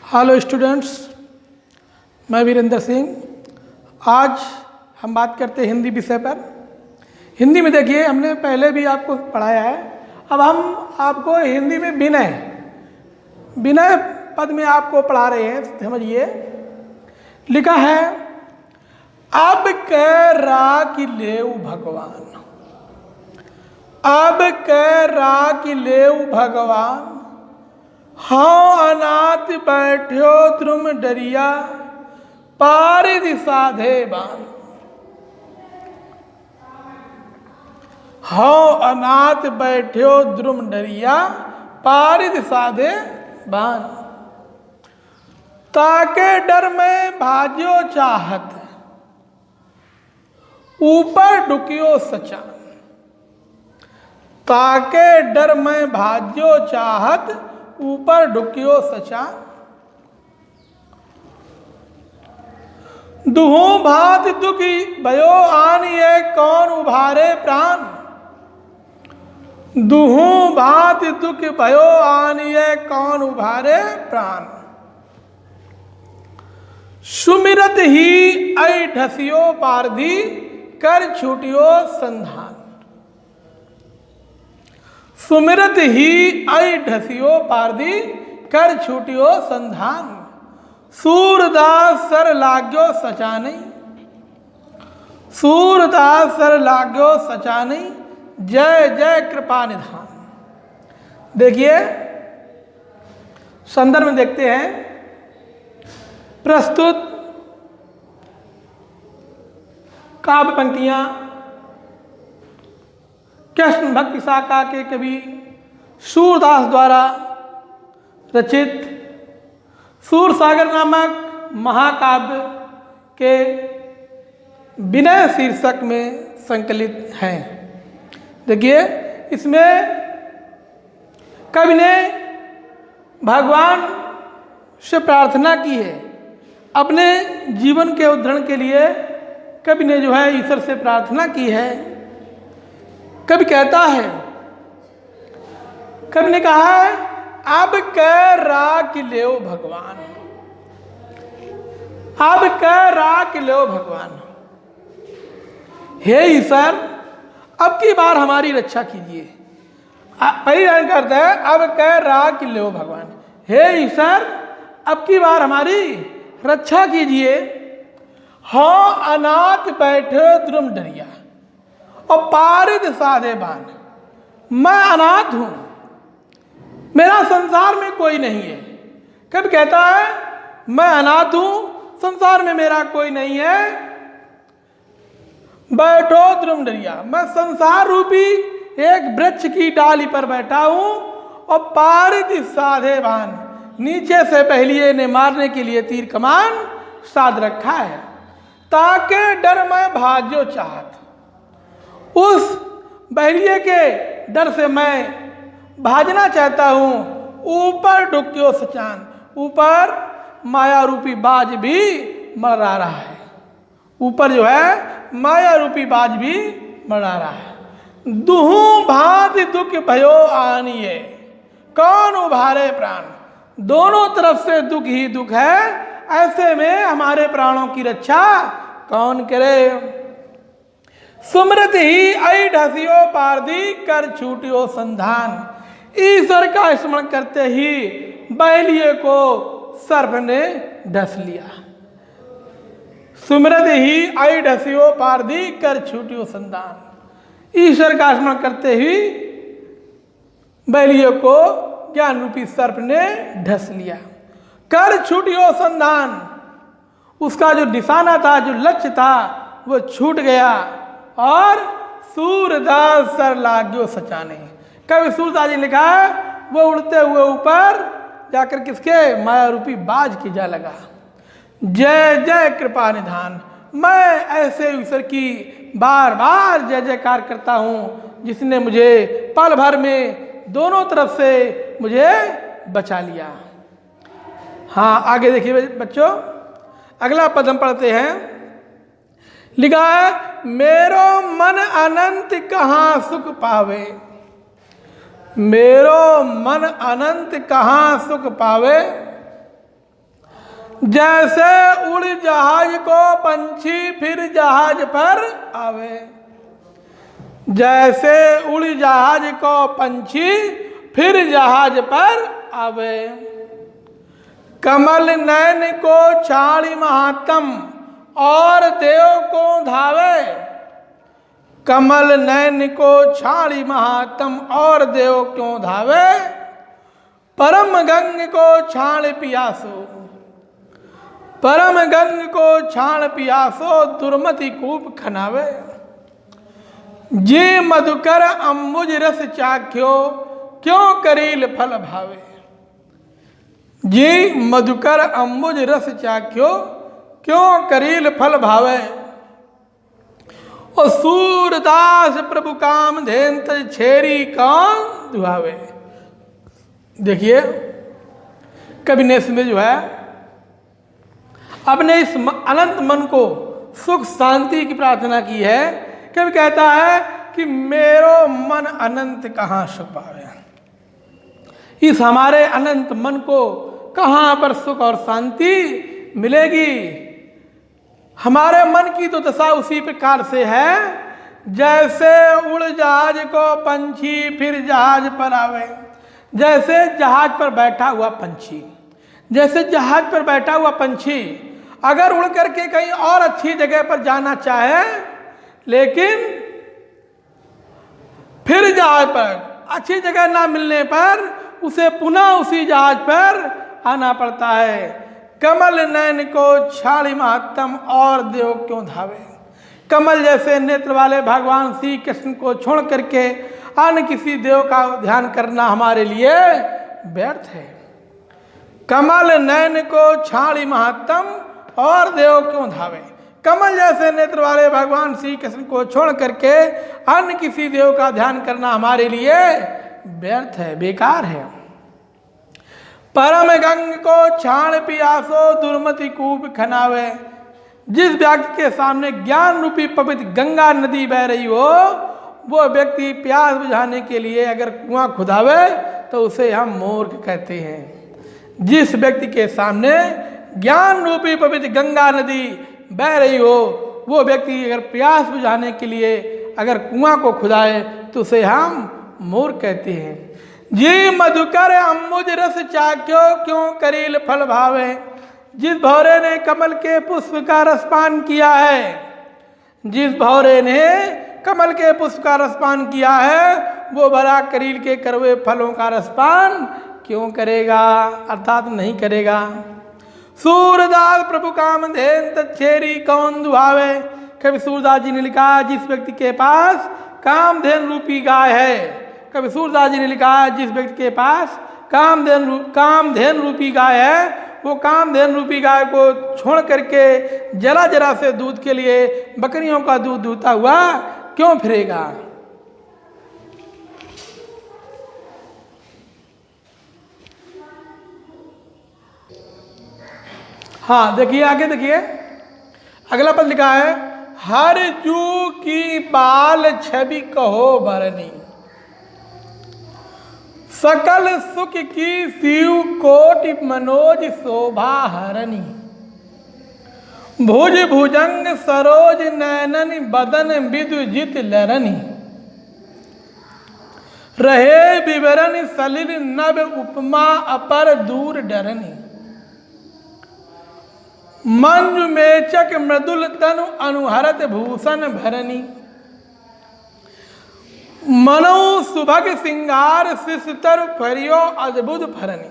Hello students, मैं वीरेंद्र सिंह। आज हम बात करते हैं हिंदी विषय पर। हिंदी में देखिए, हमने पहले भी आपको पढ़ाया है। अब हम आपको हिंदी में विनय विनय पद में आपको पढ़ा रहे हैं। समझिए, लिखा है, अब कह रा कि लेऊ भगवान, अब कह रा कि लेऊ भगवान, हाँ अनाथ बैठ्यो द्रुम डरिया, पारिद साधे बान। हाँ अनाथ बैठ्यो द्रुम डरिया, पारिद साधे बान। ताके डर में भाज्यो चाहत, ऊपर डुकियो सचान। ताके डर में भाज्यो चाहत, ऊपर डुकियो सचान। दुहू भात दुखी भयो आन, ये कौन उभारे प्राण। दुहू भात दुख भयो आन, ये कौन उभारे प्राण। सुमिरत ही ऐ ढसियो पारधी, कर छूटियो संधान। सुमिरत ही ऐ ढसियो पारधी, कर छूटियो संधान। सूरदास सर लाग्यो सचानई, सूरदास सर लाग्यो सचानई, जय जय कृपा निधान। देखिए, संदर्भ में देखते हैं। प्रस्तुत काव्य पंक्तियां कृष्ण भक्ति शाखा के कवि सूरदास द्वारा रचित सूरसागर नामक महाकाव्य के विनय शीर्षक में संकलित हैं। देखिए, इसमें कवि ने भगवान से प्रार्थना की है। अपने जीवन के उद्धरण के लिए कवि ने जो है ईश्वर से प्रार्थना की है। कवि कहता है, कवि ने कहा है, अब कह रा कि लेओ भगवान, अब कह रा कि लेओ भगवान। हे ईश्वर, अब की बार हमारी रक्षा कीजिए। पहली लाइन करता है, अब कह रा कि लेओ भगवान। हे ईश्वर, अब की बार हमारी रक्षा कीजिए। हाँ अनाथ बैठे द्रुम डरिया, और पारिद साधे बान। मैं अनाथ हूं, मेरा संसार में कोई नहीं है। कब कहता है, मैं अनाथ हूं, संसार में मेरा कोई नहीं है। बैठो द्रुम डरिया, मैं संसार रूपी एक वृक्ष की डाली पर बैठा हूं, और पारिद साधे बान, नीचे से पहलिए ने मारने के लिए तीर कमान साध रखा है। ताके डर में भाज्यो चाहत, उस बहरिए के डर से मैं भाजना चाहता हूं। ऊपर डुक्यो सचान, ऊपर माया रूपी बाज भी मरा रहा है। ऊपर जो है माया रूपी बाज भी मरा रहा है। दुहू भांति दुख भयो आनिए, कौन उभारे प्राण। दोनों तरफ से दुख ही दुख है, ऐसे में हमारे प्राणों की रक्षा कौन करे। सुमृत ही ऐ ढसियो पारधी, कर छूटियो संधान। ईश्वर का स्मरण करते ही बैलिए को सर्प ने ढस लिया। सुमृत ही ऐ ढसियो पारधी, कर छूटियो संधान। ईश्वर का स्मरण करते ही बैलिए को ज्ञान रूपी सर्प ने ढस लिया। कर छूटियो संधान, उसका जो निशाना था, जो लक्ष्य था, वो छूट गया। और सूरदास सर लाग्यो सचाने, कवि सूरदास जी ने लिखा है, वो उड़ते हुए ऊपर जाकर किसके, माया रूपी बाज की जा लगा। जय जय कृपा निधान, मैं ऐसे ईश्वर की बार बार जय जयकार करता हूँ, जिसने मुझे पल भर में दोनों तरफ से मुझे बचा लिया। हाँ, आगे देखिए बच्चों, अगला पद हम पढ़ते हैं। लिखा है, मेरो मन अनंत कहाँ सुख पावे, मेरो मन अनंत कहाँ सुख पावे। जैसे उड़ जहाज को पंछी फिर जहाज पर आवे, जैसे उड़ जहाज को पंछी फिर जहाज पर आवे। कमल नयन को छाड़ी महात्म और देव को धावे, कमल नयन को छाड़ी महात्म और देव क्यों धावे। परम गंग को छाड़ पियासो, परम गंग को छाड़ पियासो दुर्मति कूप खनावे। जी मधुकर अम्बुज रस चाख्यो क्यों करील फल भावे, जी मधुकर अम्बुज रस चाख्यो क्यों करील फल भावे। और सूरदास प्रभु काम धेंत छेरी कौन दुहावे। देखिए कवि ने इसमें जो है अपने इस अनंत मन को सुख शांति की प्रार्थना की है। कवि कहता है कि मेरो मन अनंत कहाँ सुख पावे, इस हमारे अनंत मन को कहाँ पर सुख और शांति मिलेगी। हमारे मन की तो दशा उसी प्रकार से है जैसे उड़ जहाज को पंछी फिर जहाज पर आवे। जैसे जहाज पर बैठा हुआ पंछी, जैसे जहाज पर बैठा हुआ पंछी अगर उड़ करके कहीं और अच्छी जगह पर जाना चाहे, लेकिन फिर जहाज पर अच्छी जगह ना मिलने पर उसे पुनः उसी जहाज पर आना पड़ता है। कमल नयन को छाड़ी महात्म और देव क्यों धावे। कमल जैसे नेत्र वाले भगवान श्री कृष्ण को छोड़ करके अन्य किसी देव का ध्यान करना हमारे लिए व्यर्थ है। कमल नयन को छाड़ी महात्म और देव क्यों धावे। कमल जैसे नेत्र वाले भगवान श्री कृष्ण को छोड़ करके अन्य किसी देव का ध्यान करना हमारे लिए व्यर्थ है, बेकार है। परम गंग को छाण पियासो दुर्मति कूप खनावे। जिस व्यक्ति के सामने ज्ञान रूपी पवित्र गंगा नदी बह रही हो, वो व्यक्ति प्यास बुझाने के लिए अगर कुआं खुदावे तो उसे हम मूर्ख कहते हैं। जिस व्यक्ति के सामने ज्ञान रूपी पवित्र गंगा नदी बह रही हो, वो व्यक्ति अगर प्यास बुझाने के लिए अगर कुआं को खुदाए तो उसे हम मूर्ख कहते हैं। जी मधुकर अम्बुज रस चाख्यो क्यों करील फल भावे। जिस भौरे ने कमल के पुष्प का रसपान किया है, जिस भौरे ने कमल के पुष्प का रसपान किया है, वो भला करील के कड़वे फलों का रसपान क्यों करेगा, अर्थात नहीं करेगा। सूरदास प्रभु काम धेन तछेरी कौन दुहावे। कवि सूरदास जी ने लिखा, जिस व्यक्ति के पास कामधेन रूपी गाय है, कवि सूरदास जी ने लिखा, जिस व्यक्ति के पास कामधेन रूपी गाय है, वो कामधेन रूपी गाय को छोड़ करके जरा जरा से दूध के लिए बकरियों का दूध दूहता हुआ क्यों फिरेगा। हाँ देखिए, आगे देखिए अगला पद लिखा है, हर जू की बाल छवि कहो भरनी, सकल सुख की शिव कोटि मनोज शोभा हरनी। भुज भुजंग सरोज नैनन बदन विद्युजित लरनी। रहे विवरण सलिल नभ उपमा अपर दूर डरनी। मंजु मेचक मृदुल तनु अनुहरत भूषण भरनी। मनो सुभग सिंगार शिशतर फरियो अद्भुत फरनी।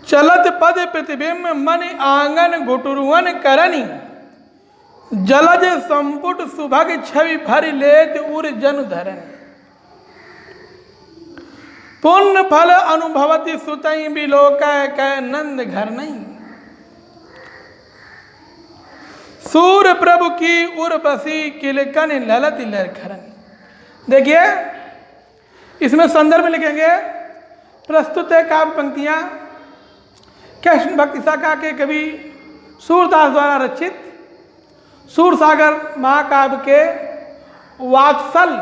चलत पद प्रतिबिंब मन आंगन घुटुरुवन करनी। जलज संपुट सुभग छवि भरि लेत उर जन धरनी। पुण्य फल अनुभवति सुतई बिलोक कै नंद घर नहीं। सूर प्रभु की उर्वशी किलकन ललत लरखरनी। देखिए इसमें संदर्भ में लिखेंगे, प्रस्तुत है काव्य पंक्तियां कृष्ण भक्ति शाखा के कवि सूरदास द्वारा रचित सूरसागर महाकाव्य के वात्सल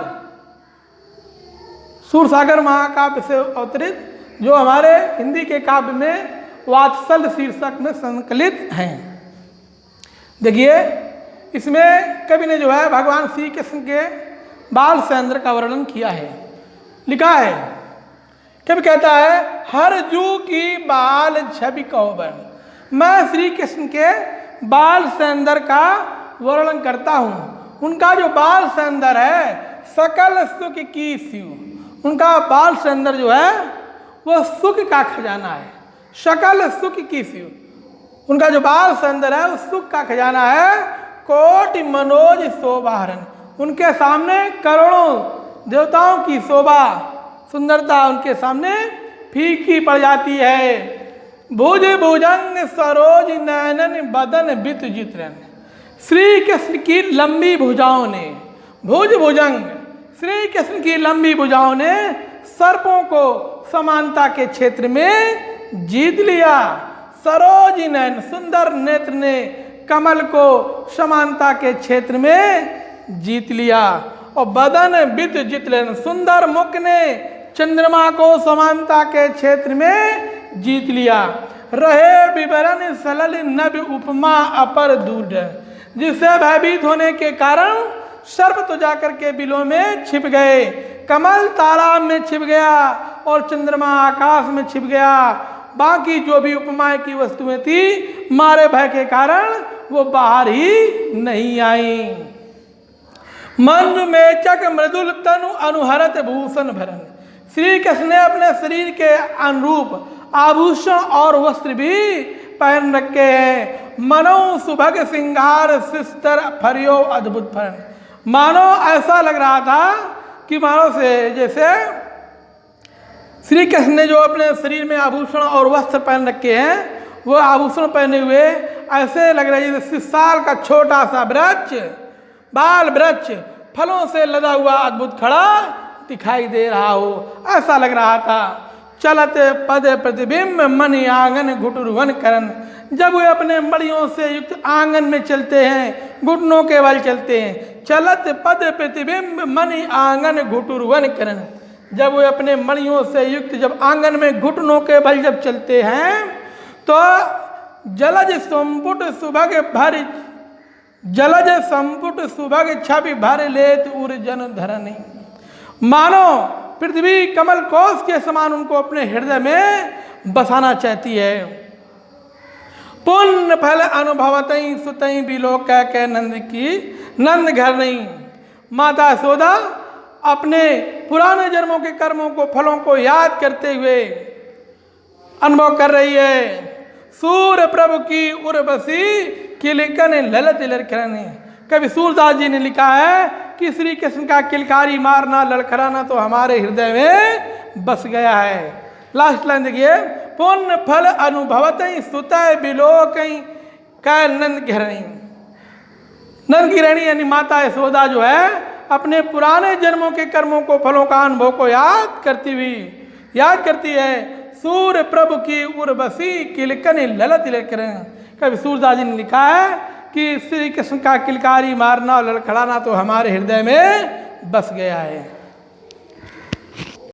सूरसागर महाकाव्य से अवतरित जो हमारे हिंदी के काव्य में वात्सल्य शीर्षक में संकलित हैं। देखिए इसमें कवि ने जो है भगवान श्री कृष्ण के बाल सौंदर्य का वर्णन किया है। लिखा है, कवि कहता है, हर जू की बाल छवि कौवन, मैं श्री कृष्ण के बाल सौंदर्य का वर्णन करता हूँ। उनका जो बाल सौंदर्य है सकल सुख की शिव, उनका बाल सौंदर्य जो है वह सुख का खजाना है। सकल सुख की शिव, उनका जो बाल सौंदर्य है उस सुख का खजाना है। कोटि मनोज शोभाहरण, उनके सामने करोड़ों देवताओं की शोभा सुंदरता उनके सामने फीकी पड़ जाती है। भुज भुजंग सरोज नयनन बदन बित जित्रन, श्री कृष्ण की लंबी भुजाओं ने, भुज भुजंग श्री कृष्ण की लंबी भुजाओं ने सर्पों को समानता के क्षेत्र में जीत लिया। सरोज नयन, सुंदर नेत्र ने कमल को समानता के क्षेत्र में जीत लिया। और बदन बित जितलन, सुंदर मुख ने चंद्रमा को समानता के क्षेत्र में जीत लिया। रहे विवरण सलल नभ उपमा अपर दूर, जिससे भयभीत होने के कारण सर्प तो जाकर के बिलों में छिप गए, कमल तालाब में छिप गया और चंद्रमा आकाश में छिप गया। बाकी जो भी उपमाएं की वस्तुएं थी मारे भय के कारण वो बाहर ही नहीं आई। मंजु मेचक मृदुल तनु अनुहरत भूषण भरन, श्री कृष्ण ने अपने शरीर के अनुरूप आभूषण और वस्त्र भी पहन रखे हैं। मनो सुभग सिंगार सिस्तर फरियो अद्भुत फरन, मानो ऐसा लग रहा था कि मानो से जैसे श्री कृष्ण ने जो अपने शरीर में आभूषण और वस्त्र पहन रखे हैं वो आभूषण पहने हुए ऐसे लग रहा है जैसे साल का छोटा सा वृक्ष, बाल वृक्ष फलों से लदा हुआ अद्भुत खड़ा दिखाई दे रहा हो, ऐसा लग रहा था। चलत पद प्रतिबिंब मन आंगन घुटुरवन करन, जब वे अपने मड़ियों से युक्त आंगन में चलते हैं, घुटनों के बल चलते हैं। चलत पद प्रतिबिंब मन आंगन घुटुरवन करन, जब वे अपने मणियों से युक्त जब आंगन में घुटनों के बल जब चलते हैं तो जलज संपुट सुभग भर, जलज संपुट सुभग छवि भर लेत उर्जन धरनी, मानो पृथ्वी कमल कोश के समान उनको अपने हृदय में बसाना चाहती है। पुण्य फल अनुभवतई सुतई बिलोक के नंद की नंद घर नहीं, माता यशोदा अपने पुराने जन्मों के कर्मों को फलों को याद करते हुए अनुभव कर रही है। सूर्य प्रभु की उर्वशी किलकन ललत लड़खड़ाने, कवि सूरदास जी ने लिखा है कि श्री कृष्ण का किलकारी मारना लड़खड़ाना तो हमारे हृदय में बस गया है। लास्ट लाइन देखिए, पुण्य फल अनुभवतई सुतय बिलोकई कै नंद घरणी, नंद की रानी यानी माता यशोदा जो है अपने पुराने जन्मों के कर्मों को फलों का अनुभव को याद करती है। सूर्य प्रभु की उर्वशी किलकन ललत लड़खड़ाने, कवि सूरदास जी ने लिखा है कि श्री कृष्ण का किलकारी मारना और लड़खड़ाना तो हमारे हृदय में बस गया है।